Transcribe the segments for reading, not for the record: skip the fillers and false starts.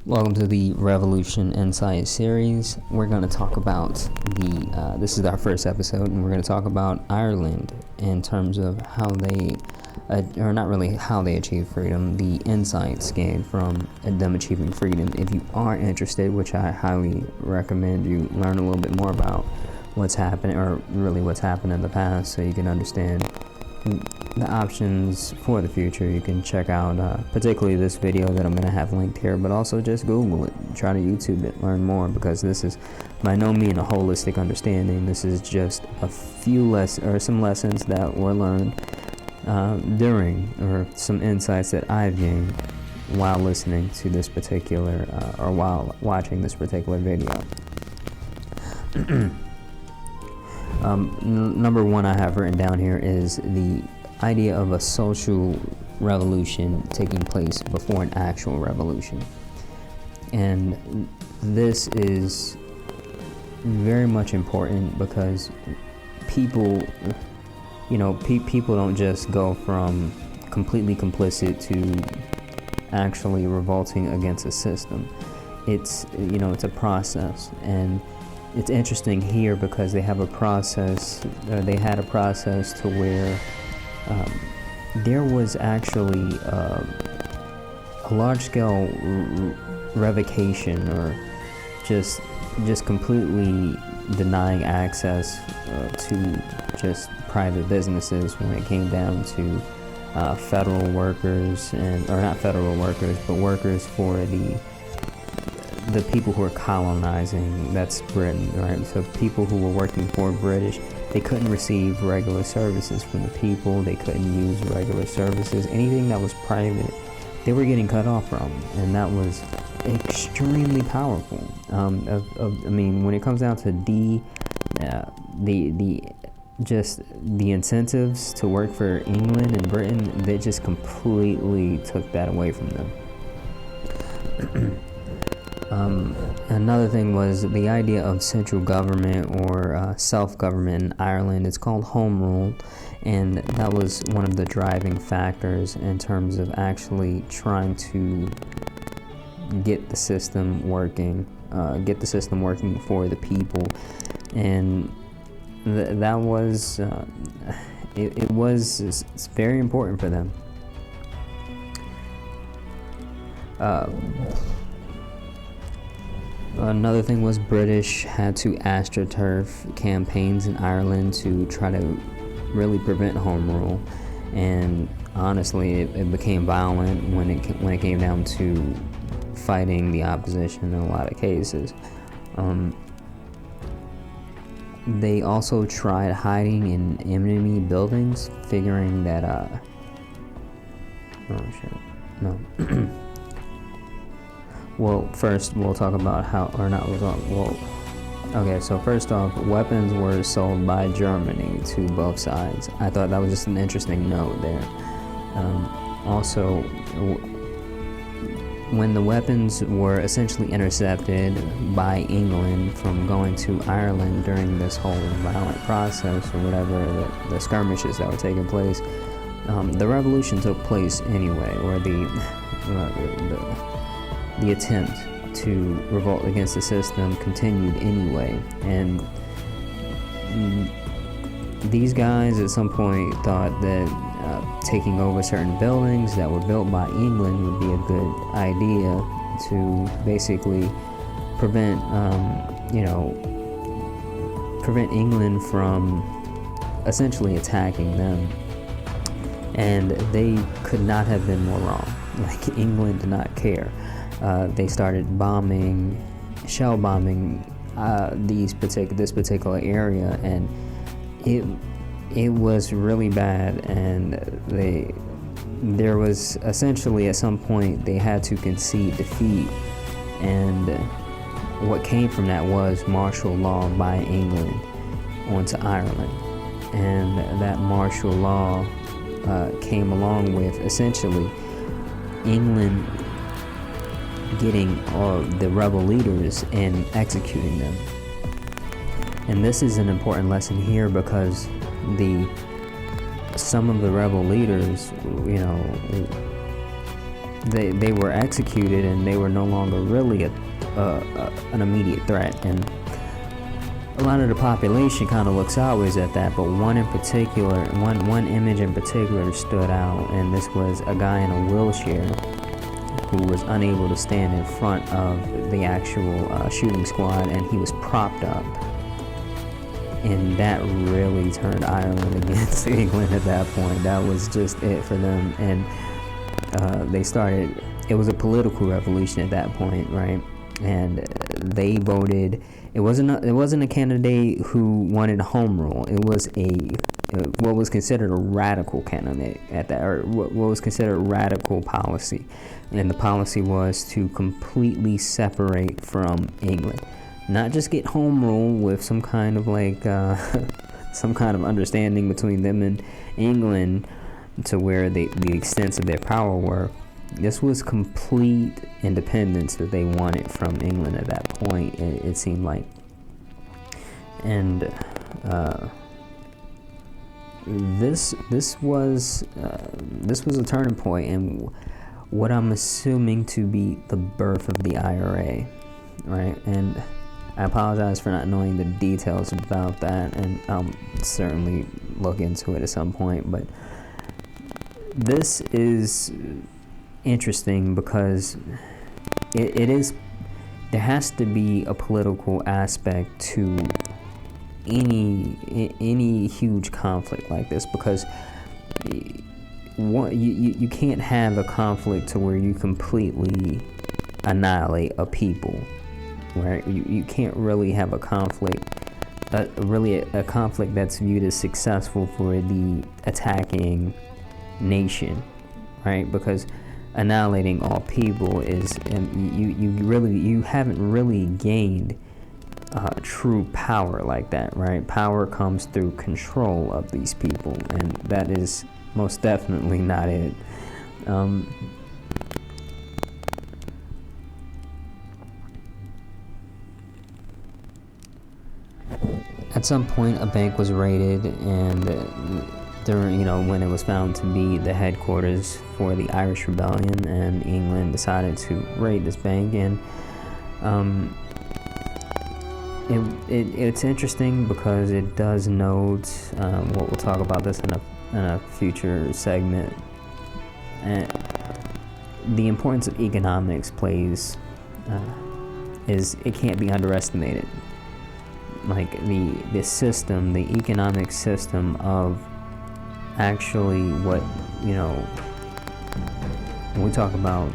Welcome to the Revolution Insight series. We're going to talk about this is our first episode, and we're going to talk about Ireland in terms of how they, or not really how they achieve freedom, the insights gained from them achieving freedom. If you are interested, which I highly recommend you learn a little bit more about what's happening, or really what's happened in the past, so you can understand the options for the future. You can check out particularly this video that I'm going to have linked here, but also just Google it, try to YouTube it, learn more, because this is by no means a holistic understanding. This is just a few some lessons that were learned during, or some insights that I've gained while listening to this particular or while watching this particular video. Number one I have written down here is the idea of a social revolution taking place before an actual revolution. And this is very much important because people, people don't just go from completely complicit to actually revolting against a system. It's a process, and it's interesting here because they have a process, they had a process to where there was actually a large-scale revocation, or just completely denying access to just private businesses when it came down to federal workers, or not federal workers, but workers for the people who are colonizing, that's Britain, right? So people who were working for British, they couldn't receive regular services from the people, they couldn't use regular services, anything that was private, they were getting cut off from, and that was extremely powerful. When it comes down to the incentives to work for England and Britain, they just completely took that away from them. Another thing was the idea of central government, or self-government in Ireland. It's called Home Rule, and that was one of the driving factors in terms of actually trying to get the system working, for the people. And that was it's very important for them. Another thing was British had to astroturf campaigns in Ireland to try to really prevent home rule, and honestly, it became violent when it came down to fighting the opposition in a lot of cases. They also tried hiding in enemy buildings, figuring that Well, first we'll talk about so first off, weapons were sold by Germany to both sides. I thought that was just an interesting note there. Also, when the weapons were essentially intercepted by England from going to Ireland during this whole violent process, or whatever, the skirmishes that were taking place, the revolution took place anyway, or the attempt to revolt against the system continued anyway. And these guys at some point thought that taking over certain buildings that were built by England would be a good idea to basically prevent England from essentially attacking them. And they could not have been more wrong. Like, England did not care. They started shell bombing this particular area, and it was really bad. And there was essentially, at some point, they had to concede defeat, and what came from that was martial law by England onto Ireland. And that martial law came along with essentially England getting the rebel leaders and executing them. And this is an important lesson here, because some of the rebel leaders, they were executed, and they were no longer really an immediate threat. And a lot of the population kind of looks sideways at that, but one image in particular stood out, and this was a guy in a wheelchair who was unable to stand in front of the actual shooting squad, and he was propped up. And that really turned Ireland against England at that point. That was just it for them. And they started, it was a political revolution at that point, right? And they voted, it wasn't a candidate who wanted home rule. It was what was considered a radical candidate at that, or what was considered radical policy. And the policy was to completely separate from England. Not just get home rule with some kind of some kind of understanding between them and England to where the extents of their power were. This was complete independence that they wanted from England at that point, it seemed like. And this was a turning point, and what I'm assuming to be the birth of the IRA, right? And I apologize for not knowing the details about that, and I'll certainly look into it at some point. But this is interesting because there has to be a political aspect to any huge conflict like this, because you can't have a conflict to where you completely annihilate a people, right? You can't really have a conflict, a conflict that's viewed as successful for the attacking nation, right? Because annihilating all people is, you haven't really gained true power like that, right? Power comes through control of these people, and that is most definitely not it. At some point, a bank was raided, and during, when it was found to be the headquarters for the Irish Rebellion, and England decided to raid this bank. And it's interesting because it does note what we'll talk about this in a future segment, and the importance of economics it can't be underestimated. Like the system, the economic system of actually what, when we talk about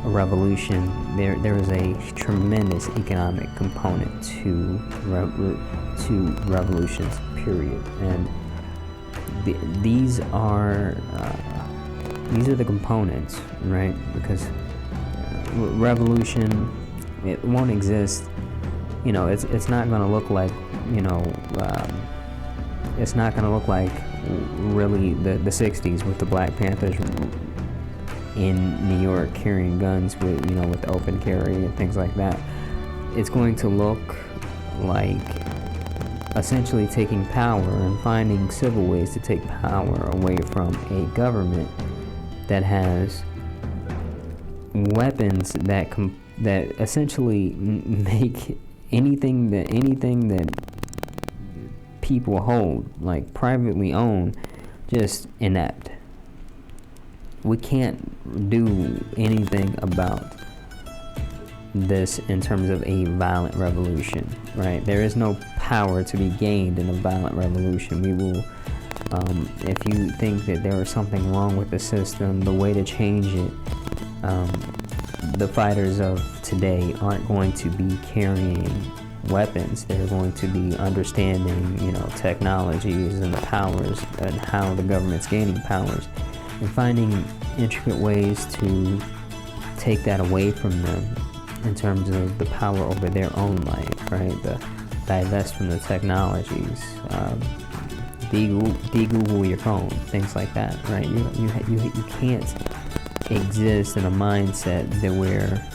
a revolution, there is a tremendous economic component to revolutions, period. And these are the components, right? Because revolution, it won't exist. It's not going to look like, it's not going to look like really the 60s with the Black Panthers in New York carrying guns with open carry and things like that. It's going to look like essentially taking power and finding civil ways to take power away from a government that has weapons that essentially make anything that people hold, like privately owned, just inept. We can't do anything about this in terms of a violent revolution, right? There is no power to be gained in a violent revolution. We will, if you think that there is something wrong with the system, the way to change it, the fighters of today aren't going to be carrying weapons. They're going to be understanding, technologies and the powers and how the government's gaining powers, and finding intricate ways to take that away from them in terms of the power over their own life, right? The divest from the technologies, de-Google your phone, things like that, right? You can't exist in a mindset that where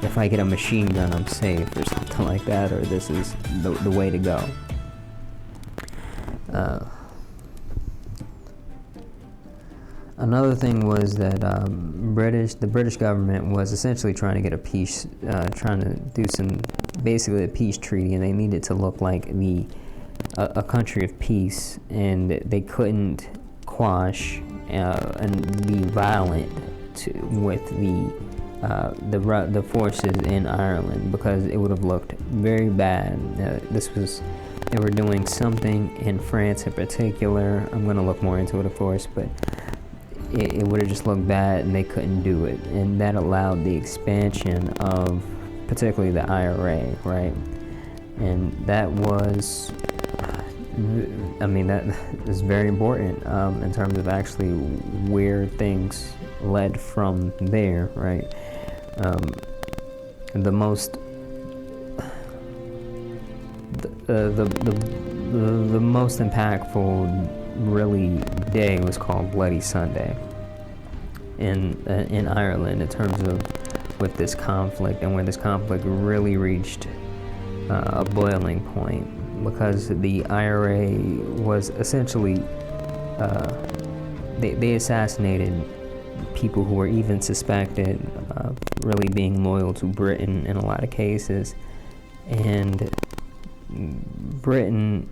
if I get a machine gun, I'm safe, or something like that, or this is the way to go. another thing was that the British government was essentially trying to get a peace, trying to do basically a peace treaty, and they needed to look like a country of peace, and they couldn't quash and be violent with the forces in Ireland, because it would have looked very bad. They were doing something in France in particular. I'm going to look more into it, of course, but it would have just looked bad, and they couldn't do it. And that allowed the expansion of particularly the IRA, right? And that was, that is very important in terms of actually where things led from there, right? The most impactful really day was called Bloody Sunday in Ireland, in terms of with this conflict, and where this conflict really reached a boiling point, because the IRA was essentially they assassinated people who were even suspected of really being loyal to Britain in a lot of cases. And Britain,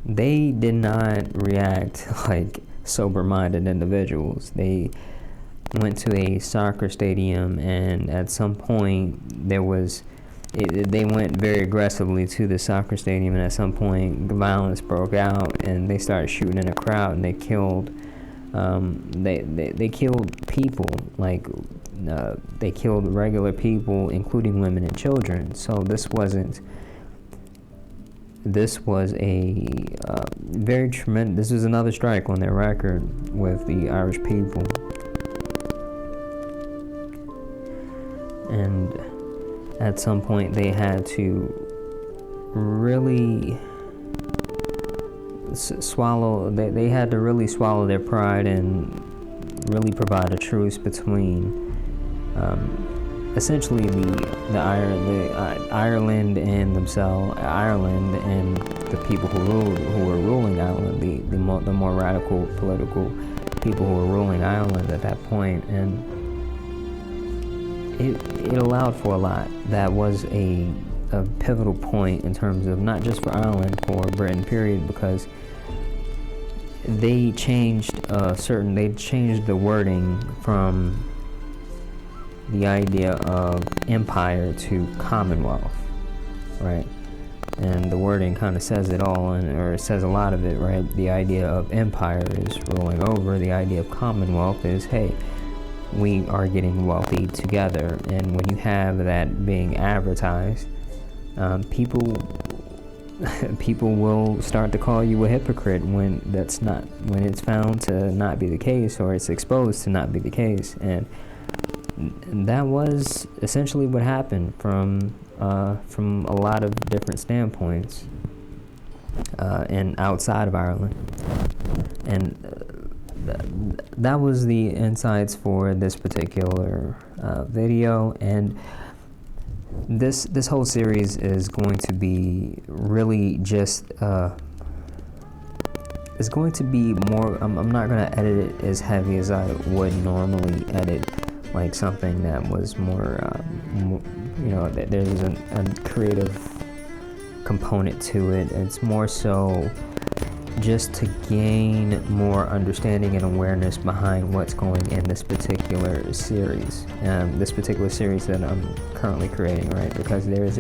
they did not react like sober-minded individuals. They went to a soccer stadium, and at some point they went very aggressively to the soccer stadium, and at some point the violence broke out, and they started shooting in a crowd, and they killed they killed people, like they killed regular people, including women and children. So this was a very tremendous. This was another strike on their record with the Irish people. And at some point they had to really they had to really swallow their pride and really provide a truce between essentially Ireland and the people who were ruling Ireland, the more radical political people who were ruling Ireland at that point. And it allowed for a lot. That was a pivotal point in terms of not just for Ireland, for Britain, period, because they changed the wording from the idea of empire to commonwealth, right? And the wording kind of says it all, or it says a lot of it, right? The idea of empire is rolling over. The idea of commonwealth is, hey, we are getting wealthy together. And when you have that being advertised, people will start to call you a hypocrite when it's found to not be the case, or it's exposed to not be the case. And that was essentially what happened from a lot of different standpoints, and outside of Ireland. And that was the insights for this particular video. And this whole series is going to be really just it's going to be more, I'm not going to edit it as heavy as I would normally edit like something that was more there's a creative component to it. It's more so just to gain more understanding and awareness behind what's going in this particular series. This particular series that I'm currently creating, right? Because there's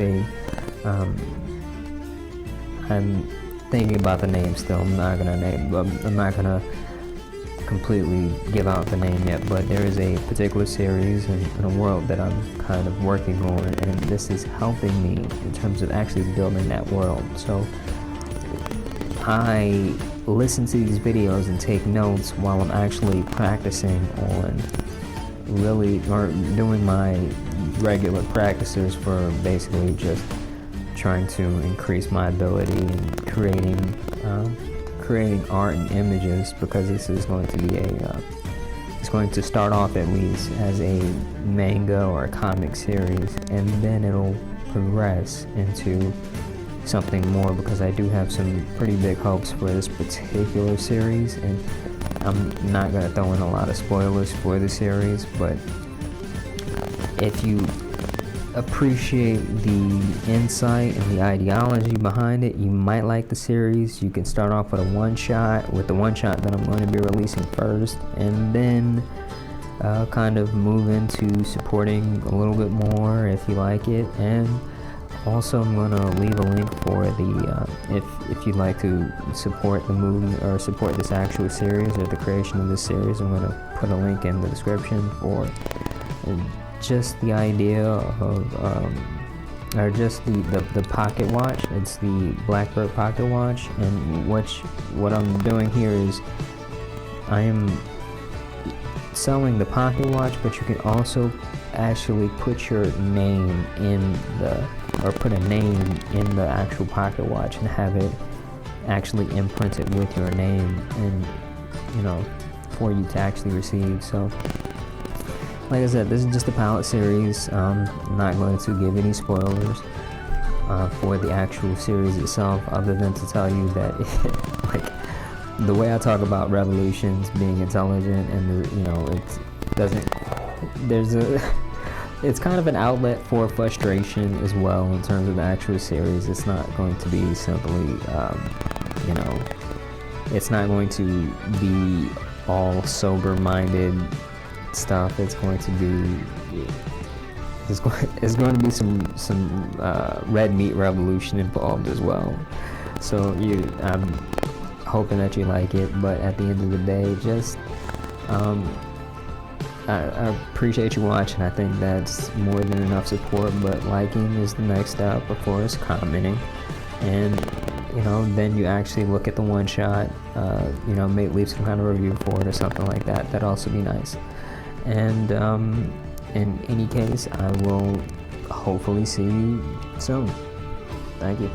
I'm thinking about the name still. I'm not gonna completely give out the name yet, but there is a particular series in a world that I'm kind of working on, and this is helping me in terms of actually building that world. So I listen to these videos and take notes while I'm actually practicing on doing my regular practices for basically just trying to increase my ability in creating art and images, because this is going to be it's going to start off at least as a manga or a comic series, and then it'll progress into something more, because I do have some pretty big hopes for this particular series. And I'm not gonna throw in a lot of spoilers for the series, but if you appreciate the insight and the ideology behind it, you might like the series. You can start off with the one shot that I'm going to be releasing first, and then kind of move into supporting a little bit more if you like it. And also, I'm going to leave a link for the if you'd like to support the movement or support this actual series or the creation of this series. I'm going to put a link in the description for just the idea of or just the pocket watch. It's the Blackbird pocket watch, and what I'm doing here is I am selling the pocket watch, but you can also actually put your name put a name in the actual pocket watch and have it actually imprinted with your name, and for you to actually receive. So like I said, this is just a palette series. I'm not going to give any spoilers for the actual series itself, other than to tell you that like the way I talk about revolutions being intelligent, and it's kind of an outlet for frustration as well in terms of the actual series. It's not going to be simply it's not going to be all sober-minded stuff. It's going to be some red meat revolution involved as well. So I'm hoping that you like it, but at the end of the day, just I appreciate you watching. I think that's more than enough support, but liking is the next step. Of course, commenting, and then you actually look at the one shot, may leave some kind of review for it or something like that. That'd also be nice. And in any case, I will hopefully see you soon. Thank you.